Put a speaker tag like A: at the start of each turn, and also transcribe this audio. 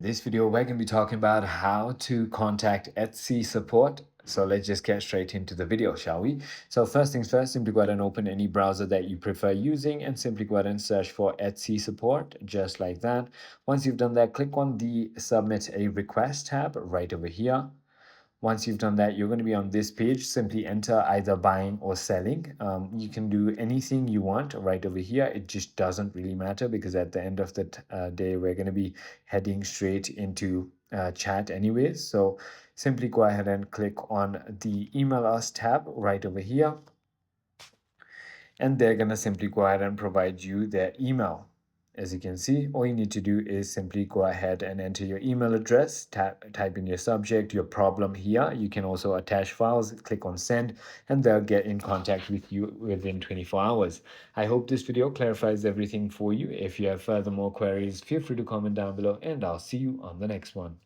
A: This video, we're going to be talking about how to contact Etsy support. So let's just get straight into the video, shall we? So first things first, simply go ahead and open any browser that you prefer using and simply go ahead and search for Etsy support, just like that. Once you've done that, click on the Submit a Request tab right over here. Once you've done that, you're going to be on this page. Simply enter either buying or selling. You can do anything you want right over here. It just doesn't really matter because at the end of the day, we're going to be heading straight into chat anyways. So simply go ahead and click on the email us tab right over here. And they're going to simply go ahead and provide you their email. As you can see, all you need to do is simply go ahead and enter your email address, type in your subject, your problem here. You can also attach files, click on send, and they'll get in contact with you within 24 hours. I hope this video clarifies everything for you. If you have further more queries, feel free to comment down below, and I'll see you on the next one.